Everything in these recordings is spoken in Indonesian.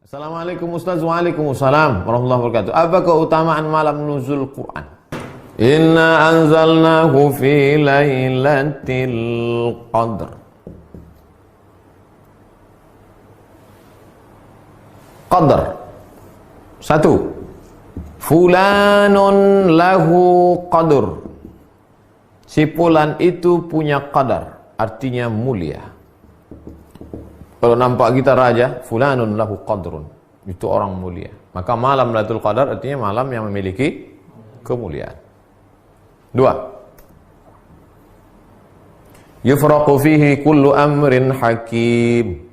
Assalamualaikum Ustaz. Waalaikumsalam warahmatullahi wabarakatuh. Apa keutamaan malam nuzul Quran? Inna anzalnahu fi lailatul qadr. Qadr. Satu. Fulanun lahu qadr. Si fulan itu punya qadar, artinya mulia. Kalau nampak kita raja, fulanun lahu qadrun, itu orang mulia. Maka malam Lailatul Qadar artinya malam yang memiliki kemuliaan. Dua. Yufraqu fihi kullu amrin hakim.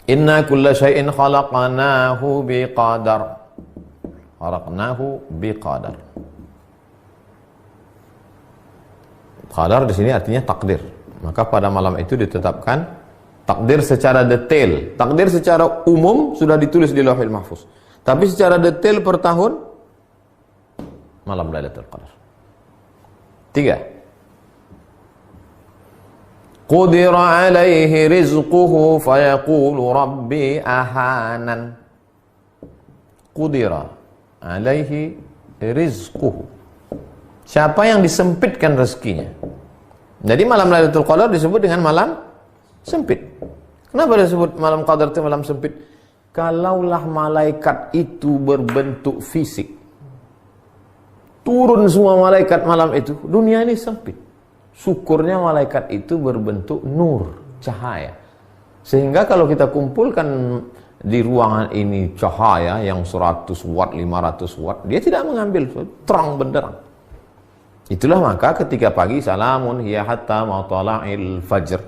Inna kulla syai'in khalaqnahu biqadar. Khalaqnahu biqadar. Qadar di sini artinya takdir. Maka pada malam itu ditetapkan takdir secara detail. Takdir secara umum sudah ditulis di Lauhul Mahfuz. Tapi secara detail per tahun malam Lailatul Qadar. Tiga. Qudira alaihi rizquhu fayaqulu rabbi ahanan. Qudira alaihi rizquhu. Siapa yang disempitkan rezekinya. Jadi malam Lailatul Qadar disebut dengan malam sempit. Kenapa disebut malam qadar itu malam sempit? Kalaulah malaikat itu berbentuk fisik, turun semua malaikat malam itu, dunia ini sempit. Syukurnya malaikat itu berbentuk nur, cahaya. Sehingga kalau kita kumpulkan di ruangan ini cahaya yang 100 watt, 500 watt, dia tidak mengambil, terang benderang. Itulah maka ketika pagi, salamun hiya hatta matla'il fajr,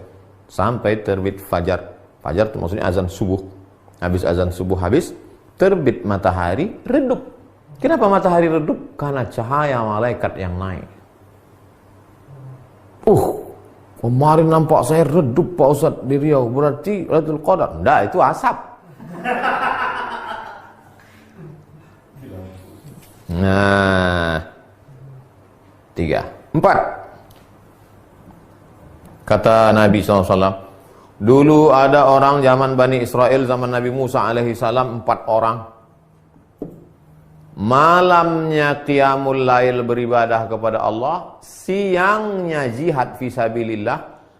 sampai terbit fajar. Fajar itu maksudnya azan subuh. Habis azan subuh habis, terbit matahari, redup. Kenapa matahari redup? Karena cahaya malaikat yang naik. Kemarin nampak saya redup Pak Ustaz di Riau, berarti Lailatul Qadar. Enggak, itu asap. Nah, 3. 4. Kata Nabi SAW, dulu ada orang zaman Bani Israel, zaman Nabi Musa alaihissalam, 4 orang. Malamnya qiyamul lail beribadah kepada Allah, siangnya jihad fisabilillah.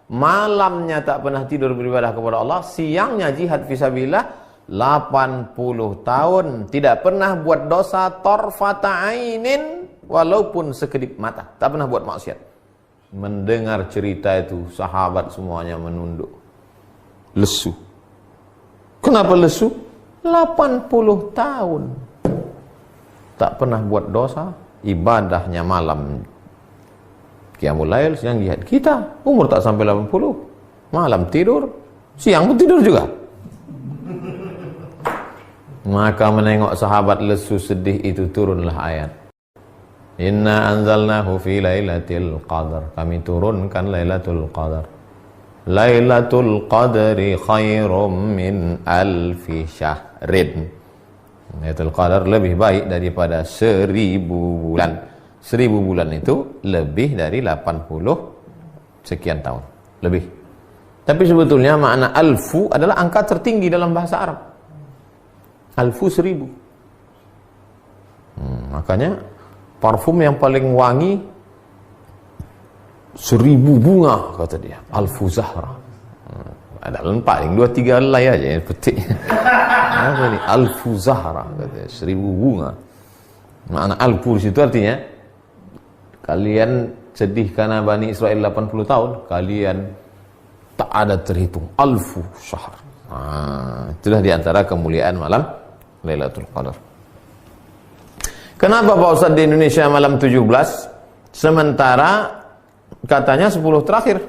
Malamnya tak pernah tidur beribadah kepada Allah, siangnya jihad fisabilillah. 80 tahun tidak pernah buat dosa torfata ainin, walaupun sekedip mata, tak pernah buat maksiat. Mendengar cerita itu, sahabat semuanya menunduk, lesu. Kenapa lesu? 80 tahun tak pernah buat dosa, ibadahnya malam qiyamul lail, siang jihad. Kita umur tak sampai 80, malam tidur, siang pun tidur juga. Maka menengok sahabat lesu sedih itu, turunlah ayat, Inna anzalnahu fi lailatul qadar. Kami turunkan Lailatul Qadar. Lailatul Qadri khairum min alfi syahrin. Lailatul Qadar lebih baik daripada 1000 bulan. 1000 bulan itu lebih dari 80 sekian tahun. Lebih. Tapi sebetulnya makna alfu adalah angka tertinggi dalam bahasa Arab. Alfu 1000. Makanya parfum yang paling wangi 1000 bunga, kata dia, alfu zahra. Ada paling 2-3 helai aja yang petik. Apa ini? Alfu zahra, katanya, 1000 bunga. Makna alfu di situ artinya kalian sedih karena Bani Israel 80 tahun, kalian tak ada terhitung, alfu syahr. Itulah diantara kemuliaan malam Lailatul Qadar. Kenapa Pak Ustaz di Indonesia malam 17, sementara katanya 10 terakhir?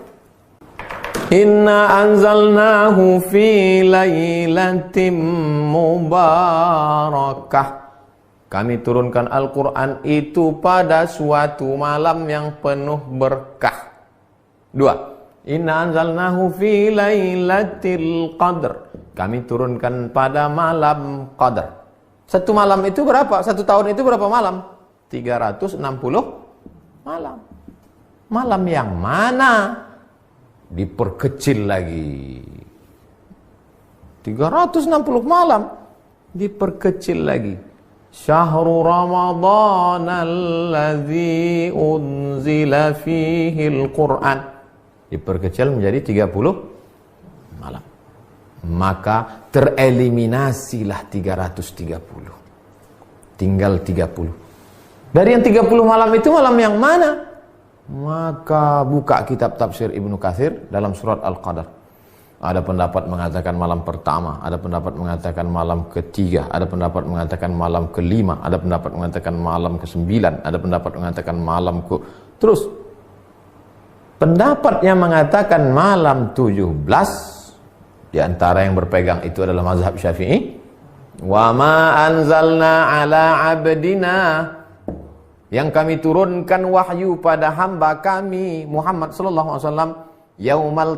Inna anzalnahu fi lailatin mubarakah. Kami turunkan Al-Quran itu pada suatu malam yang penuh berkah. 2. Inna anzalnahu fi lailatul qadr. Kami turunkan pada malam qadar. Satu malam itu berapa? Satu tahun itu berapa malam? 360 malam. Malam yang mana? Diperkecil lagi. 360 malam. Diperkecil lagi. Syahrul Ramadan alladzi unzila fihil Qur'an. Diperkecil menjadi 30 malam. Maka tereliminasilah 330. Tinggal 30. Dari yang 30 malam itu malam yang mana? Maka buka kitab tafsir Ibnu Katsir dalam surat Al-Qadar. Ada pendapat mengatakan malam pertama, ada pendapat mengatakan malam ketiga, ada pendapat mengatakan malam kelima, ada pendapat mengatakan malam ke-9, ada pendapat mengatakan malam ke... Terus, pendapat yang mengatakan malam 17, di antara yang berpegang itu adalah mazhab Syafi'i. Wa ma anzalna ala abdina, yang kami turunkan wahyu pada hamba kami Muhammad sallallahu alaihi wasallam, yaumal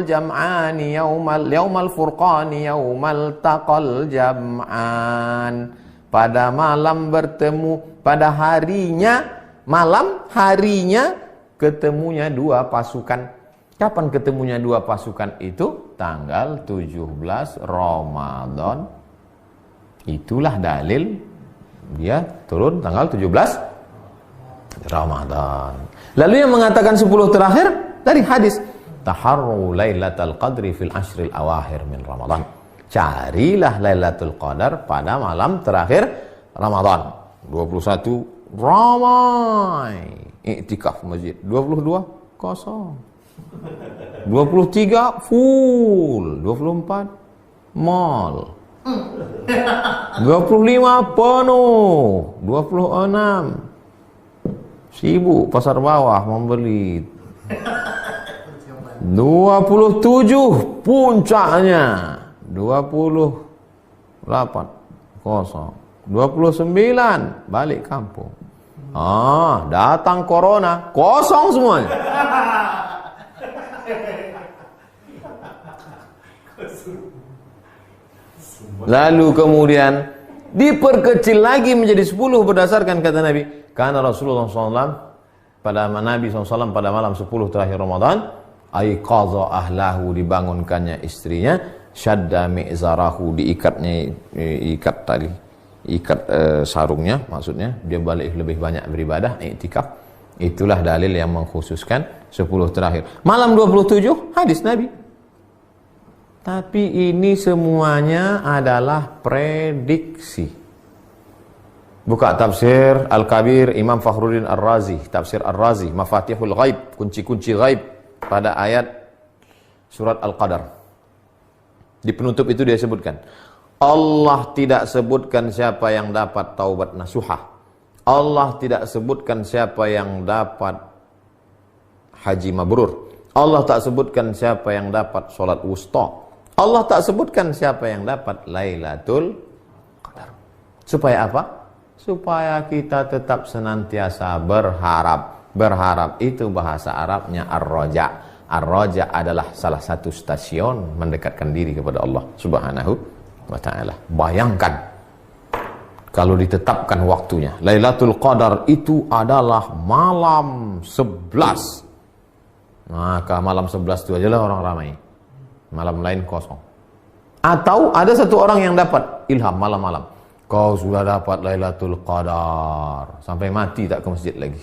jam'ani yaumal furqani yaumal taqal jam'an, pada malam bertemu, pada harinya, malam harinya ketemunya dua pasukan. Kapan ketemunya dua pasukan itu? Tanggal 17 Ramadan. Itulah dalil dia turun tanggal 17 Ramadan. Lalu yang mengatakan 10 terakhir dari hadis, taharru lailatul qadri fil ashril awakhir min Ramadan. Carilah Lailatul Qadar pada malam terakhir Ramadan. 21 ramai iktikaf masjid, 22 kosong. 23 full, 24 mall. 25 penuh, 26 sibuk pasar bawah membeli, 27 puncaknya, 28 kosong, 29 balik kampung. Datang corona, kosong semuanya. Lalu kemudian diperkecil lagi menjadi 10 berdasarkan kata Nabi. Karena Rasulullah SAW pada Nabi SAW pada malam 10 terakhir Ramadan, aiqadha ahlahu, dibangunkannya istrinya, syadda mi'zarahu, ikat sarungnya, maksudnya dia balik lebih banyak beribadah, iktikaf. Itulah dalil yang mengkhususkan 10 terakhir. Malam 27 hadis Nabi. Tapi ini semuanya adalah prediksi. Buka tafsir Al-Kabir Imam Fakhruddin Ar-Razi, tafsir Ar-Razi, Mafatihul Ghaib, kunci-kunci ghaib, pada ayat surat Al-Qadar. Di penutup itu dia sebutkan, Allah tidak sebutkan siapa yang dapat taubat nasuhah. Allah tidak sebutkan siapa yang dapat haji mabrur. Allah tak sebutkan siapa yang dapat sholat wusta. Allah tak sebutkan siapa yang dapat Lailatul Qadar. Supaya apa? Supaya kita tetap senantiasa berharap. Berharap itu bahasa Arabnya ar-raja. Ar-raja adalah salah satu stasiun mendekatkan diri kepada Allah Subhanahu wa ta'ala. Bayangkan kalau ditetapkan waktunya. Lailatul Qadar itu adalah malam 11. Maka malam 11 itu ajalah orang ramai. Malam lain kosong. Atau ada satu orang yang dapat ilham malam-malam. Kau sudah dapat Lailatul Qadar. Sampai mati tak ke masjid lagi.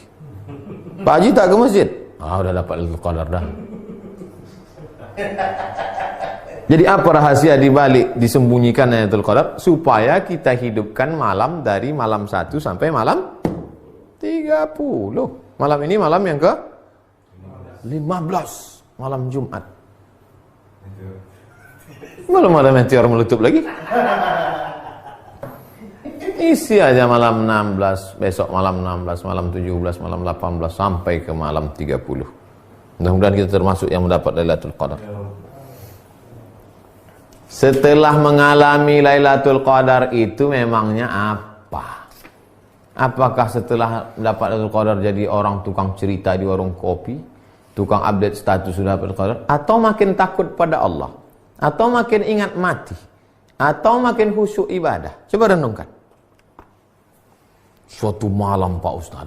Pak Haji tak ke masjid. Udah dapat Lailatul Qadar dah. Jadi apa rahasia dibalik disembunyikan Lailatul Qadar? Supaya kita hidupkan malam dari malam 1 sampai malam 30. Malam ini malam yang ke 15. Malam Jumat. Belum ada meteor meletup lagi. Isi aja malam 16, besok malam 16, malam 17, malam 18 sampai ke malam 30. Mudah-mudahan kita termasuk yang mendapat Lailatul Qadar. Setelah mengalami Lailatul Qadar itu memangnya apa? Apakah setelah dapat Lailatul Qadar jadi orang tukang cerita di warung kopi, tukang update status sudah dapat Qadar, atau makin takut pada Allah, atau makin ingat mati, atau makin khusyuk ibadah? Coba renungkan. Suatu malam Pak Ustaz,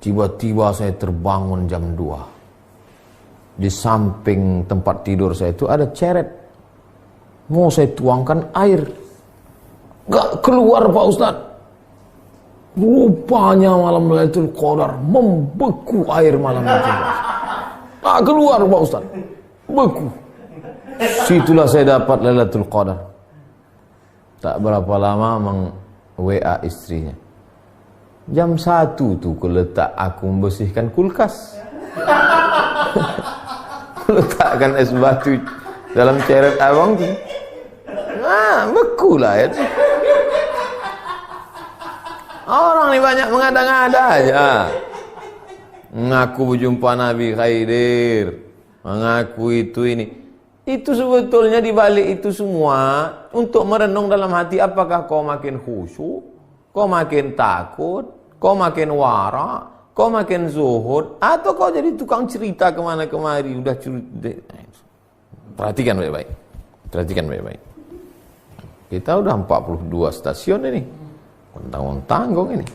tiba-tiba saya terbangun jam 2. Di samping tempat tidur saya itu ada ceret Mau saya tuangkan air, gak keluar Pak Ustaz. Rupanya malam Lailatul Qadar membeku air malam itu. Tak keluar Pak Ustaz, beku. Situlah saya dapat Lailatul Qadar. Tak berapa lama WA istrinya. Jam 1 tuh kuletak aku membersihkan kulkas. Kuletakkan es batu dalam ceret abang tuh. Nah, beku lah ya. Orang ini banyak mengada-ngada aja. Mengaku berjumpa Nabi Khidir, mengaku itu ini. Itu sebetulnya dibalik itu semua untuk merenung dalam hati, apakah kau makin khusyuk, kau makin takut, kau makin wara, kau makin zuhud, atau kau jadi tukang cerita kemana kemari, udah cerita. Perhatikan baik-baik. Perhatikan baik-baik. Kita udah 42 stasiun ini. Tanggung-tanggung ini.